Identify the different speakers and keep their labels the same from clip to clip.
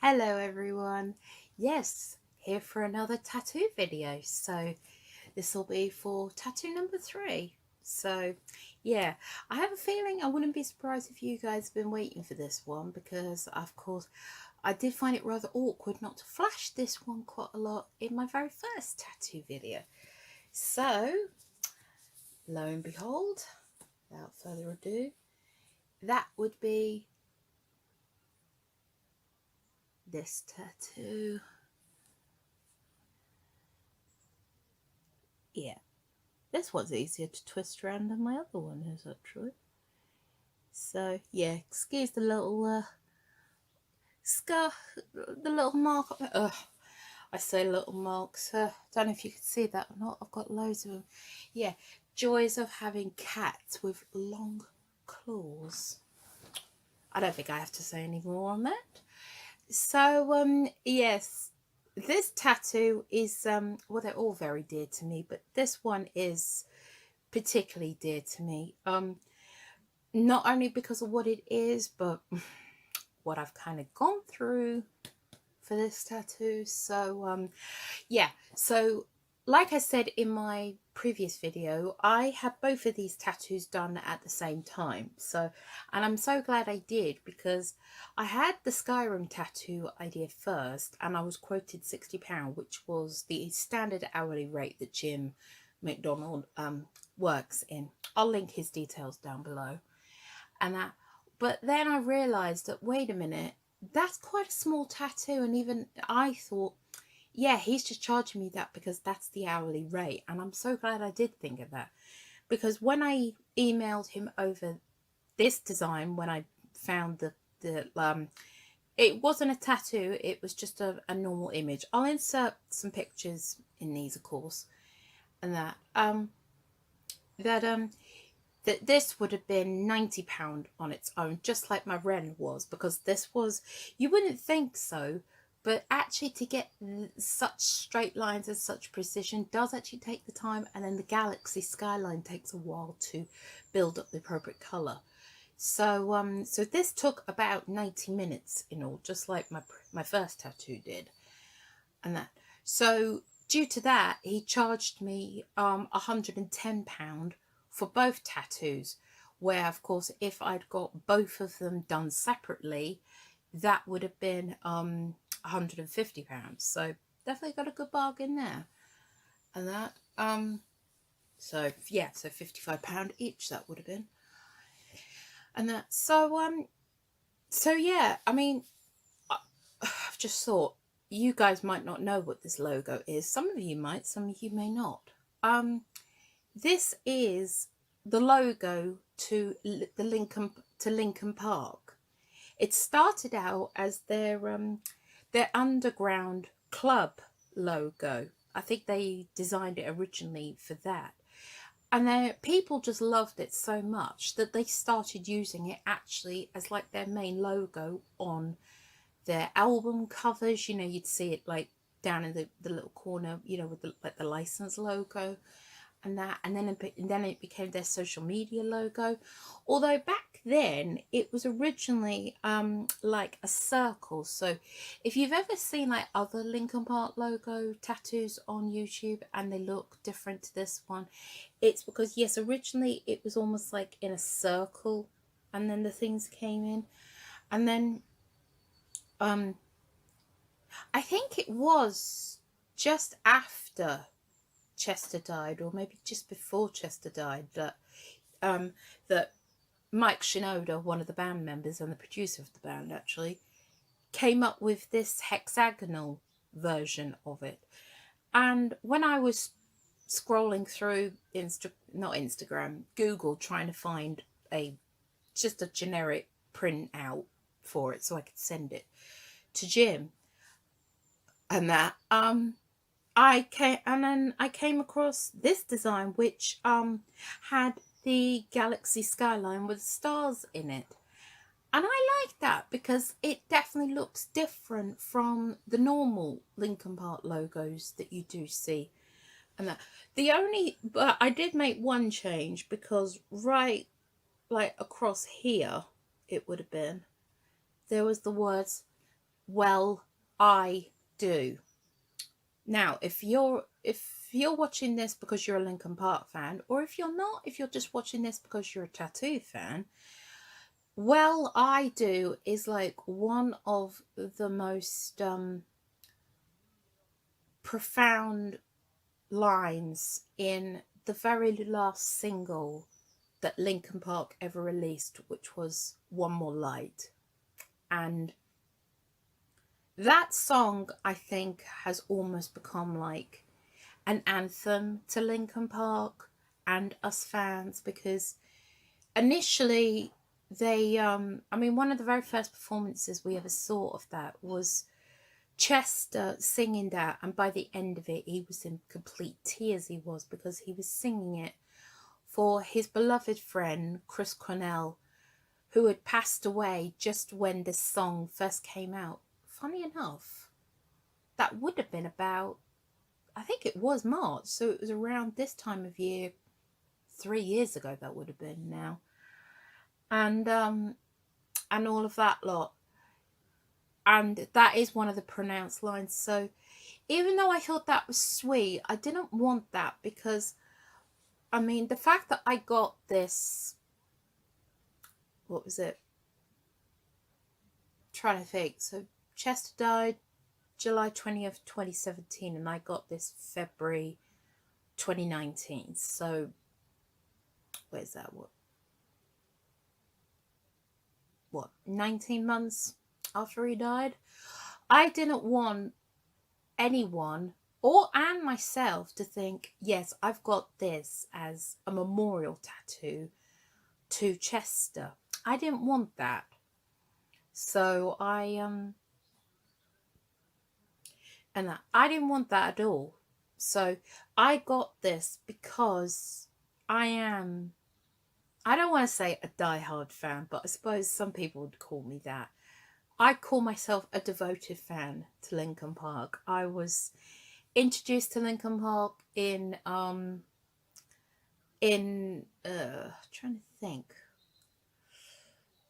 Speaker 1: Hello everyone. Yes, here for another tattoo video. So this will be for tattoo number 3. So yeah, I have a feeling I wouldn't be surprised if you guys have been waiting for this one because of course I did find it rather awkward not to flash this one quite a lot in my very first tattoo video. So lo and behold, without further ado, that would be this tattoo. Yeah. This one's easier to twist around than my other one is actually. So yeah, excuse the little scar, the little mark. I say little marks. Don't know if you can see that or not. I've got loads of them. Yeah, joys of having cats with long claws. I don't think I have to say any more on that. So yes, this tattoo is well, they're all very dear to me, but this one is particularly dear to me. Not only because of what it is, but what I've kind of gone through for this tattoo. So yeah, so like I said in my previous video, I had both of these tattoos done at the same time. So, and I'm so glad I did because I had the Skyrim tattoo idea first and I was quoted £60, which was the standard hourly rate that Jim McDonald works in. I'll link his details down below. And that, but then I realized that, wait a minute, that's quite a small tattoo. And even I thought, yeah, he's just charging me that because that's the hourly rate. And I'm so glad I did think of that, because when I emailed him over this design, when I found the it wasn't a tattoo, it was just a normal image. I'll insert some pictures in these, of course, and that that this would have been £90 on its own, just like my Ren was, because this was, you wouldn't think so, but actually to get such straight lines and such precision does actually take the time, and then the galaxy skyline takes a while to build up the appropriate colour. So so this took about 90 minutes in all, just like my first tattoo did. And that, so due to that, he charged me £110 for both tattoos, where of course if I'd got both of them done separately, that would have been £150. So definitely got a good bargain there. And that so yeah, so £55 each that would have been. And that, so yeah, I mean, I've just thought, you guys might not know what this logo is. Some of you might, some of you may not. This is the logo to Linkin Park. It started out as their underground club logo. I think they designed it originally for that. And then people just loved it so much that they started using it actually as like their main logo on their album covers. You know, you'd see it like down in the little corner, you know, with the, like the license logo and that, and then it became their social media logo. Although back then it was originally like a circle. So if you've ever seen like other Linkin Park logo tattoos on YouTube and they look different to this one, it's because yes, originally it was almost like in a circle and then the things came in, and then I think it was just after Chester died, or maybe just before Chester died, that Mike Shinoda, one of the band members and the producer of the band, actually came up with this hexagonal version of it. And when I was scrolling through not Instagram, Google, trying to find just a generic print out for it so I could send it to Jim, and that I came across this design which had the galaxy skyline with stars in it. And I like that because it definitely looks different from the normal Linkin Park logos that you do see. And that, but I did make one change, because right like across here it would have been, there was the words Well, I do. Now, if you're watching this because you're a Linkin Park fan, or if you're not, if you're just watching this because you're a tattoo fan, Well, I Do is like one of the most profound lines in the very last single that Linkin Park ever released, which was One More Light. And that song, I think, has almost become like an anthem to Linkin Park and us fans, because initially I mean, one of the very first performances we ever saw of that was Chester singing that, and by the end of it he was in complete tears. He was, because he was singing it for his beloved friend Chris Cornell, who had passed away just when this song first came out. Funny enough, that would have been about, I think it was March, so it was around this time of year 3 years ago. That would have been now. And all of that lot. And that is one of the pronounced lines. So even though I thought that was sweet, I didn't want that, because I mean, the fact that I got this, what was it? I'm trying to think. So Chester died July 20th, 2017, and I got this February 2019. So where's that? What 19 months after he died? I didn't want anyone and myself to think, yes, I've got this as a memorial tattoo to Chester. I didn't want that. So I didn't want that at all. So I got this because I don't want to say a diehard fan, but I suppose some people would call me that. I call myself a devoted fan to Linkin Park. I was introduced to Linkin Park in trying to think.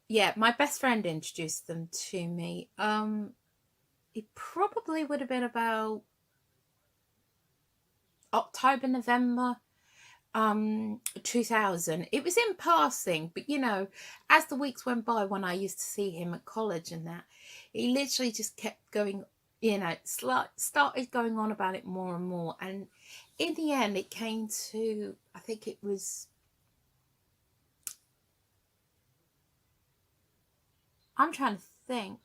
Speaker 1: Yeah, my best friend introduced them to me. It probably would have been about October, November 2000. It was in passing, but you know, as the weeks went by, when I used to see him at college and that, he literally just kept going, you know, started going on about it more and more, and in the end it came to, I think it was, I'm trying to think.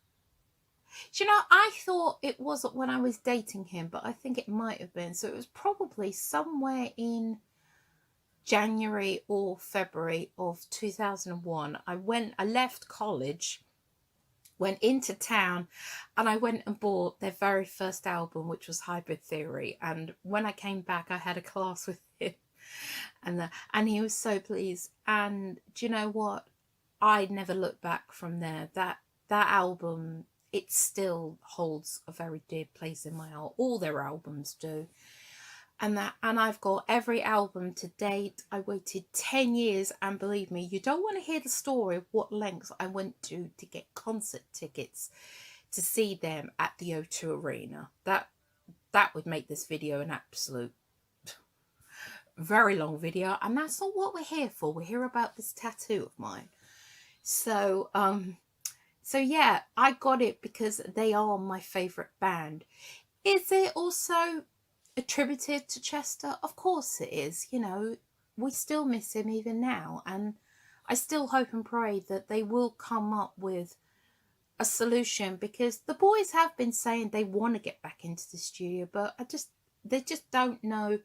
Speaker 1: Do you know, I thought it wasn't when I was dating him, but I think it might have been. So it was probably somewhere in January or February of 2001. I left college, went into town, and I went and bought their very first album, which was Hybrid Theory. And when I came back, I had a class with him, and he was so pleased. And do you know what? I never looked back from there. That album, it still holds a very dear place in my heart. All their albums do. And I've got every album to date. I waited 10 years, and believe me, you don't want to hear the story of what lengths I went to get concert tickets to see them at the O2 Arena. That would make this video an absolute very long video, and that's not what we're here for. We're here about this tattoo of mine. So so yeah, I got it because they are my favorite band. Is it also attributed to Chester? Of course it is. You know, we still miss him even now, and I still hope and pray that they will come up with a solution, because the boys have been saying they want to get back into the studio, but they just don't know.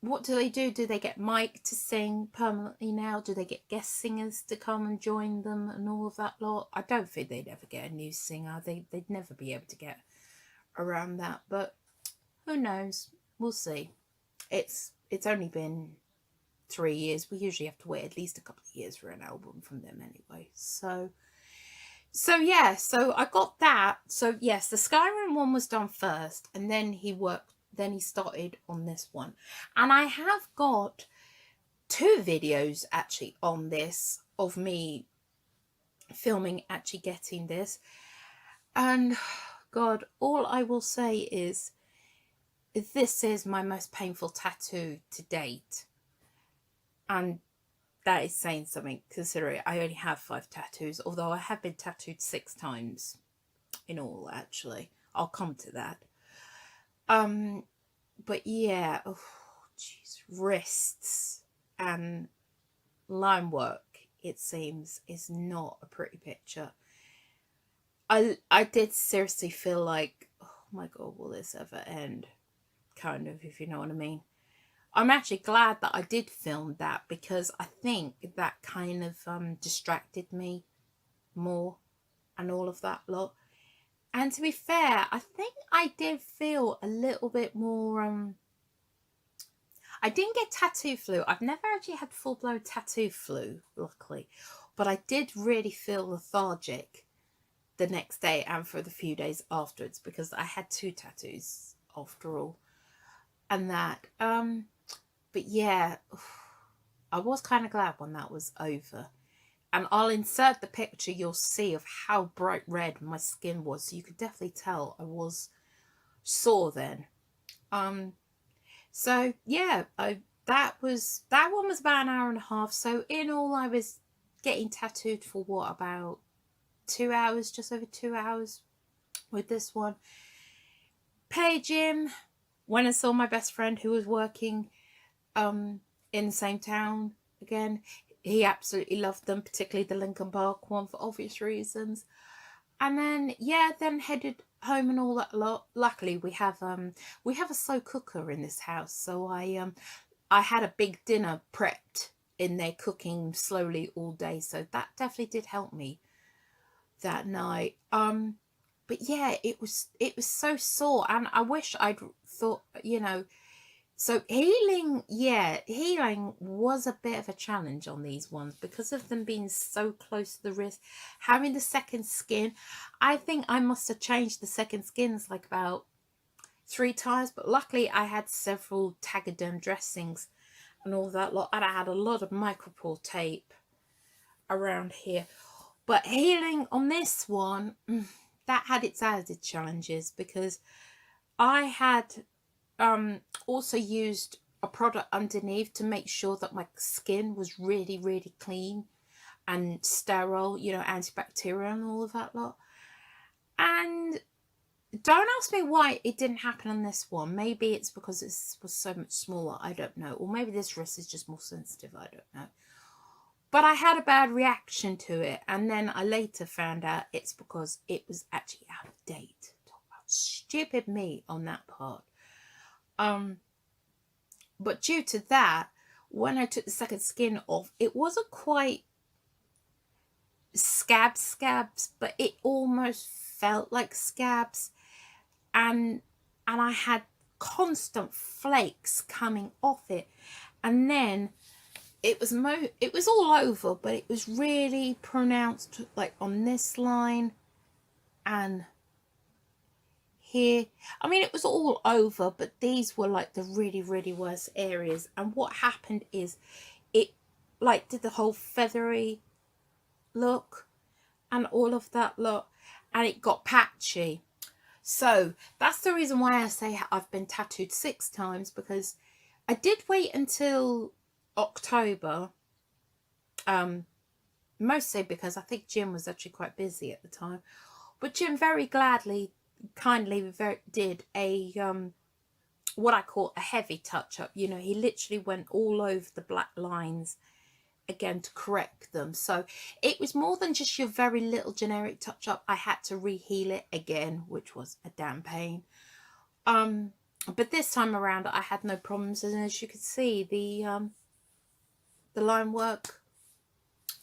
Speaker 1: What do? Do they get Mike to sing permanently now? Do they get guest singers to come and join them and all of that lot? I don't think they'd ever get a new singer. They'd never be able to get around that, but who knows? We'll see. It's only been 3 years. We usually have to wait at least a couple of years for an album from them anyway. So yeah, so I got that. So yes, the Skyrim one was done first, and then he started on this one. And I have got 2 videos actually on this of me filming actually getting this. And God, all I will say is this is my most painful tattoo to date. And that is saying something, considering I only have 5 tattoos, although I have been tattooed 6 times in all, actually. I'll come to that. But yeah, oh, jeez, wrists and line work, it seems, is not a pretty picture. I did seriously feel like, oh my God, will this ever end? Kind of, if you know what I mean. I'm actually glad that I did film that, because I think that kind of distracted me more and all of that lot. And to be fair, I think I did feel a little bit more I didn't get tattoo flu. I've never actually had full-blown tattoo flu, luckily. But I did really feel lethargic the next day and for the few days afterwards, because I had 2 tattoos after all. And that but yeah, I was kind of glad when that was over. And I'll insert the picture, you'll see, of how bright red my skin was. So you could definitely tell I was sore then. So yeah, that one was about an hour and a half. So in all, I was getting tattooed for what, about 2 hours, just over 2 hours with this one. Pay gym. When I saw my best friend who was working in the same town again, he absolutely loved them, particularly the Linkin Park one, for obvious reasons. And then yeah, then headed home and all that lot. Luckily we have a slow cooker in this house, so I had a big dinner prepped in there, cooking slowly all day, so that definitely did help me that night. But yeah, it was so sore, and I wish I'd thought, so healing was a bit of a challenge on these ones, because of them being so close to the wrist. Having the second skin, I think I must have changed the second skins like about 3 times, but luckily I had several Tagaderm dressings and all that lot, and I had a lot of micropore tape around here. But healing on this one, that had its added challenges, because I had also used a product underneath to make sure that my skin was really, really clean and sterile, antibacterial and all of that lot. And don't ask me why it didn't happen on this one. Maybe it's because it was so much smaller, I don't know. Or maybe this wrist is just more sensitive, I don't know. But I had a bad reaction to it, and then I later found out it's because it was actually out of date. Talk about stupid me on that part. But due to that, when I took the second skin off, it wasn't quite scabs, but it almost felt like scabs, and I had constant flakes coming off it. And then it was all over, but it was really pronounced, like on this line and here. I mean, it was all over, but these were like the really, really worst areas. And what happened is it like did the whole feathery look and all of that look, and it got patchy. So that's the reason why I say I've been tattooed 6 times, because I did wait until October, mostly because I think Jim was actually quite busy at the time. But Jim very kindly did a what I call a heavy touch up. He literally went all over the black lines again to correct them. So it was more than just your very little generic touch up. I had to reheal it again, which was a damn pain. But this time around I had no problems, and as you can see, the line work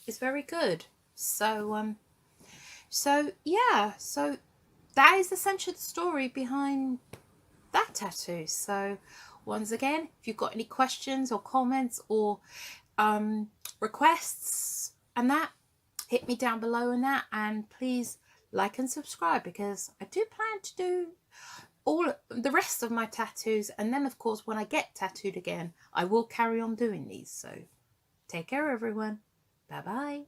Speaker 1: is very good. So yeah, so that is essentially the story behind that tattoo. So once again, if you've got any questions or comments or requests and that, hit me down below in that, and please like and subscribe, because I do plan to do all the rest of my tattoos, and then of course when I get tattooed again I will carry on doing these. So take care everyone, bye bye.